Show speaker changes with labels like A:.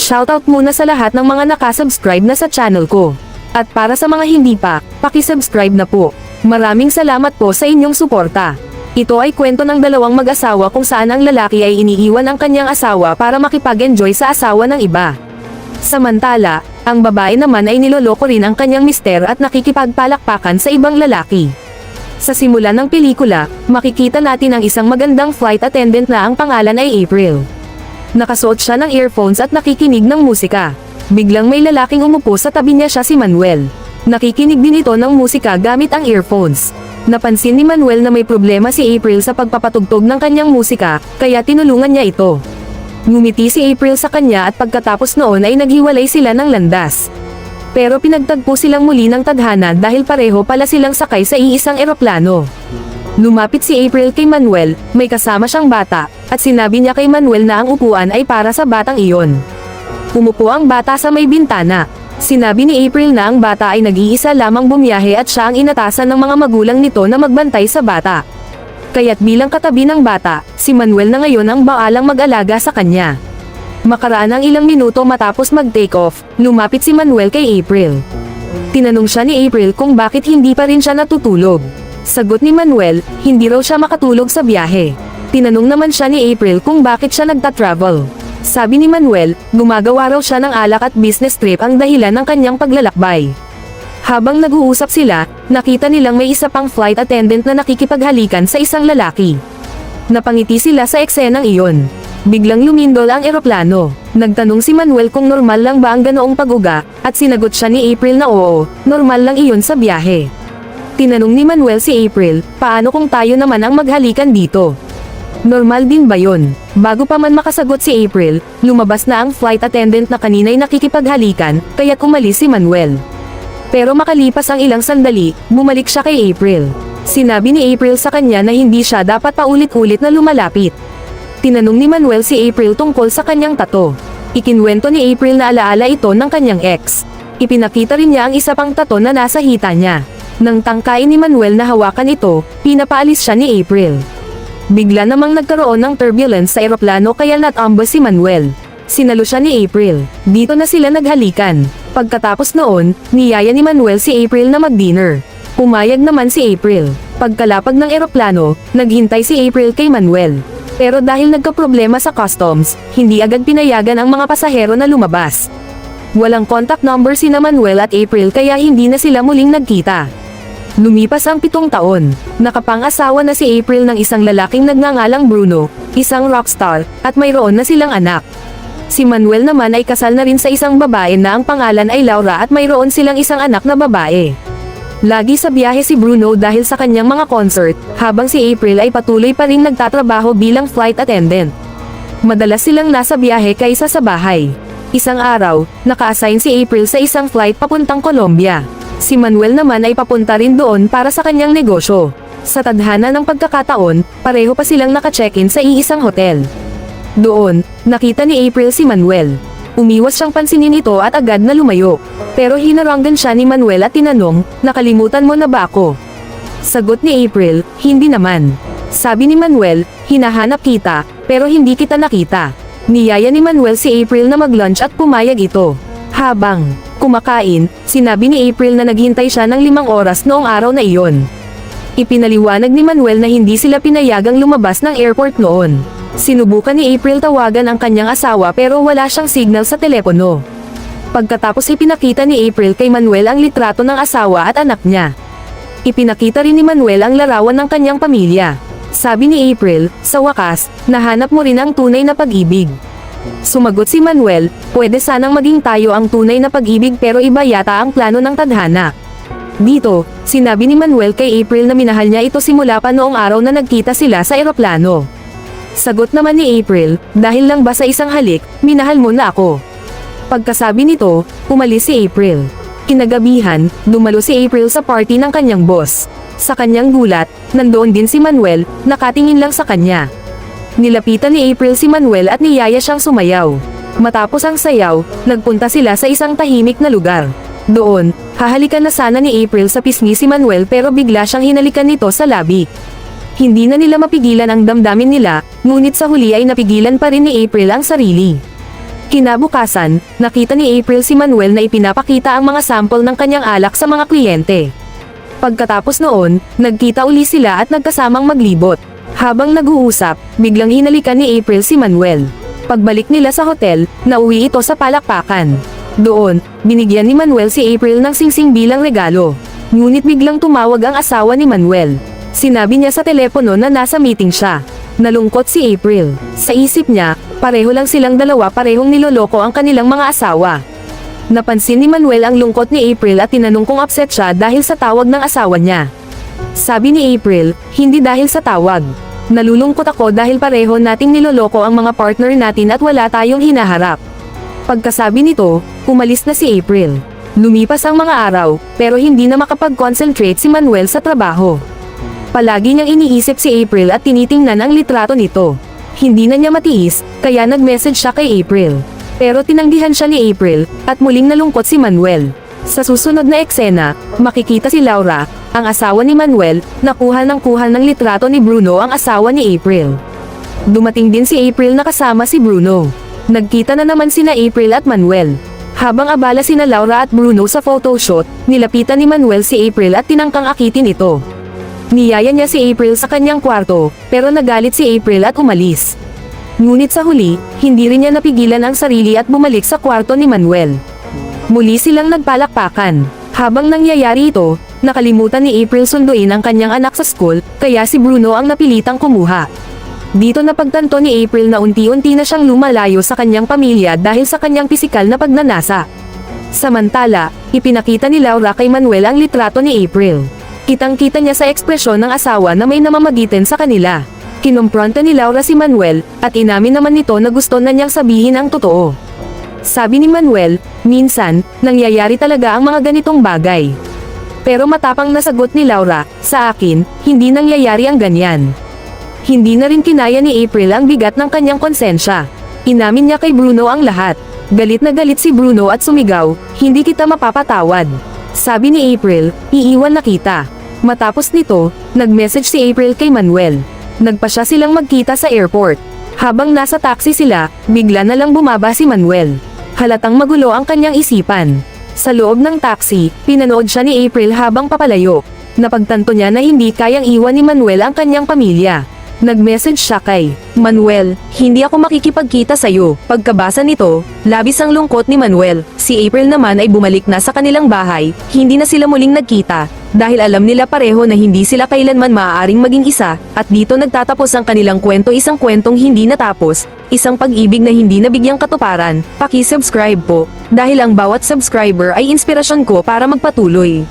A: Shoutout muna sa lahat ng mga nakasubscribe na sa channel ko. At para sa mga hindi pa, pakisubscribe na po. Maraming salamat po sa inyong suporta. Ito ay kwento ng dalawang mag-asawa kung saan ang lalaki ay iniiwan ang kanyang asawa para makipag-enjoy sa asawa ng iba. Samantala, ang babae naman ay niloloko rin ang kanyang mister at nakikipagpalakpakan sa ibang lalaki. Sa simula ng pelikula, makikita natin ang isang magandang flight attendant na ang pangalan ay April. Nakasuot siya ng earphones at nakikinig ng musika. Biglang may lalaking umupo sa tabi niya, siya si Manuel. Nakikinig din ito ng musika gamit ang earphones. Napansin ni Manuel na may problema si April sa pagpapatugtog ng kanyang musika, kaya tinulungan niya ito. Ngumiti si April sa kanya at pagkatapos noon ay naghiwalay sila ng landas. Pero pinagtagpo silang muli ng tadhana dahil pareho pala silang sakay sa iisang eroplano. Lumapit si April kay Manuel, may kasama siyang bata, at sinabi niya kay Manuel na ang upuan ay para sa batang iyon. Umupo ang bata sa may bintana. Sinabi ni April na ang bata ay nag-iisa lamang bumiyahe at siya ang inatasan ng mga magulang nito na magbantay sa bata. Kaya't bilang katabi ng bata, si Manuel na ngayon ang baalang mag-alaga sa kanya. Makaraan ang ilang minuto matapos mag-take off, lumapit si Manuel kay April. Tinanong siya ni April kung bakit hindi pa rin siya natutulog. Sagot ni Manuel, hindi raw siya makatulog sa biyahe. Tinanong naman siya ni April kung bakit siya nagta-travel. Sabi ni Manuel, gumagawa raw siya ng alak at business trip ang dahilan ng kanyang paglalakbay. Habang nag-uusap sila, nakita nilang may isa pang flight attendant na nakikipaghalikan sa isang lalaki. Napangiti sila sa eksenang iyon. Biglang lumindol ang eroplano. Nagtanong si Manuel kung normal lang ba ang ganoong pag-uga, at sinagot siya ni April na oo, normal lang iyon sa biyahe. Tinanong ni Manuel si April, paano kung tayo naman ang maghalikan dito? Normal din ba yon? Bago pa man makasagot si April, lumabas na ang flight attendant na kanina'y nakikipaghalikan, kaya't umalis si Manuel. Pero makalipas ang ilang sandali, bumalik siya kay April. Sinabi ni April sa kanya na hindi siya dapat paulit-ulit na lumalapit. Tinanong ni Manuel si April tungkol sa kanyang tato. Ikinwento ni April na alaala ito ng kanyang ex. Ipinakita rin niya ang isa pang tato na nasa hita niya. Nang tangkain ni Manuel na hawakan ito, pinapaalis siya ni April. Bigla namang nagkaroon ng turbulence sa eroplano kaya natambos si Manuel. Sinalo siya ni April. Dito na sila naghalikan. Pagkatapos noon, niyaya ni Manuel si April na mag-dinner. Pumayag naman si April. Pagkalapag ng eroplano, naghintay si April kay Manuel. Pero dahil nagkaproblema sa customs, hindi agad pinayagan ang mga pasahero na lumabas. Walang contact number sina Manuel at April kaya hindi na sila muling nagkita. Lumipas ang 7 taon. Nakapang-asawa na si April ng isang lalaking nagngangalang Bruno, isang rockstar, at mayroon na silang anak. Si Manuel naman ay kasal na rin sa isang babae na ang pangalan ay Laura at mayroon silang isang anak na babae. Lagi sa biyahe si Bruno dahil sa kanyang mga concert, habang si April ay patuloy pa rin nagtatrabaho bilang flight attendant. Madalas silang nasa biyahe kaysa sa bahay. Isang araw, naka-assign si April sa isang flight papuntang Colombia. Si Manuel naman ay papunta rin doon para sa kanyang negosyo. Sa tadhana ng pagkakataon, pareho pa silang naka-check-in sa iisang hotel. Doon, nakita ni April si Manuel. Umiwas siyang pansinin ito at agad na lumayo. Pero hinaranggan siya ni Manuel at tinanong, nakalimutan mo na ba ako? Sagot ni April, hindi naman. Sabi ni Manuel, hinahanap kita, pero hindi kita nakita. Niyaya ni Manuel si April na mag-lunch at pumayag ito. Habang kumakain, sinabi ni April na naghintay siya ng 5 oras noong araw na iyon. Ipinaliwanag ni Manuel na hindi sila pinayagang lumabas ng airport noon. Sinubukan ni April tawagan ang kanyang asawa pero wala siyang signal sa telepono. Pagkatapos ipinakita ni April kay Manuel ang litrato ng asawa at anak niya. Ipinakita rin ni Manuel ang larawan ng kanyang pamilya. Sabi ni April, sa wakas, nahanap mo rin ang tunay na pag-ibig. Sumagot si Manuel, pwede sanang maging tayo ang tunay na pag-ibig pero iba yata ang plano ng tadhana. Dito, sinabi ni Manuel kay April na minahal niya ito simula pa noong araw na nagkita sila sa eroplano. Sagot naman ni April, dahil lang ba sa isang halik, minahal mo na ako. Pagkasabi nito, umalis si April. Kinagabihan, dumalo si April sa party ng kanyang boss. Sa kanyang gulat, nandoon din si Manuel, nakatingin lang sa kanya. Nilapitan ni April si Manuel at niyaya siyang sumayaw. Matapos ang sayaw, nagpunta sila sa isang tahimik na lugar. Doon, hahalikan na sana ni April sa pisngi si Manuel pero bigla siyang hinalikan nito sa labi. Hindi na nila mapigilan ang damdamin nila, ngunit sa huli ay napigilan pa rin ni April ang sarili. Kinabukasan, nakita ni April si Manuel na ipinapakita ang mga sample ng kanyang alak sa mga kliyente. Pagkatapos noon, nagkita uli sila at nagkasamang maglibot. Habang nag-uusap, biglang hinalikan ni April si Manuel. Pagbalik nila sa hotel, nauwi ito sa palakpakan. Doon, binigyan ni Manuel si April ng singsing bilang regalo. Ngunit biglang tumawag ang asawa ni Manuel. Sinabi niya sa telepono na nasa meeting siya. Nalungkot si April. Sa isip niya, pareho lang silang dalawa, parehong niloloko ang kanilang mga asawa. Napansin ni Manuel ang lungkot ni April at tinanong kung upset siya dahil sa tawag ng asawa niya. Sabi ni April, hindi dahil sa tawag. Nalulungkot ako dahil pareho nating niloloko ang mga partner natin at wala tayong hinaharap. Pagkasabi nito, umalis na si April. Lumipas ang mga araw, pero hindi na makapag-concentrate si Manuel sa trabaho. Palagi niyang iniisip si April at tinitingnan ang litrato nito. Hindi na niya matiis, kaya nag-message siya kay April. Pero tinanggihan siya ni April, at muling nalungkot si Manuel. Sa susunod na eksena, makikita si Laura, ang asawa ni Manuel, na kuha ng litrato ni Bruno, ang asawa ni April. Dumating din si April na kasama si Bruno. Nagkita na naman sina April at Manuel. Habang abala sina Laura at Bruno sa photoshoot, nilapitan ni Manuel si April at tinangkang akitin ito. Niyaya niya si April sa kanyang kwarto, pero nagalit si April at umalis. Ngunit sa huli, hindi rin niya napigilan ang sarili at bumalik sa kwarto ni Manuel. Muli silang nagpalakpakan. Habang nangyayari ito, nakalimutan ni April sunduin ang kanyang anak sa school, kaya si Bruno ang napilitang kumuha. Dito napagtanto ni April na unti-unti na siyang lumalayo sa kanyang pamilya dahil sa kanyang pisikal na pagnanasa. Samantala, ipinakita ni Laura kay Manuel ang litrato ni April. Kitang-kita niya sa ekspresyon ng asawa na may namamagitan sa kanila. Kinumpronta ni Laura si Manuel, at inamin naman nito na gusto na niyang sabihin ang totoo. Sabi ni Manuel, minsan, nangyayari talaga ang mga ganitong bagay. Pero matapang na sagot ni Laura, sa akin, hindi nangyayari ang ganyan. Hindi na rin kinaya ni April ang bigat ng kanyang konsensya. Inamin niya kay Bruno ang lahat. Galit na galit si Bruno at sumigaw, hindi kita mapapatawad. Sabi ni April, iiwan na kita. Matapos nito, nag-message si April kay Manuel. Nagpasya silang magkita sa airport. Habang nasa taxi sila, bigla na lang bumaba si Manuel. Halatang magulo ang kanyang isipan. Sa loob ng taxi, pinanood siya ni April habang papalayo. Napagtanto niya na hindi kayang iwan ni Manuel ang kanyang pamilya. Nag-message siya kay Manuel, hindi ako makikipagkita sa'yo. Pagkabasa nito, labis ang lungkot ni Manuel. Si April naman ay bumalik na sa kanilang bahay, hindi na sila muling nagkita. Dahil alam nila pareho na hindi sila kailanman maaaring maging isa, at dito nagtatapos ang kanilang kwento, isang kwentong hindi natapos, isang pag-ibig na hindi nabigyang katuparan. Paki-subscribe po, dahil ang bawat subscriber ay inspirasyon ko para magpatuloy.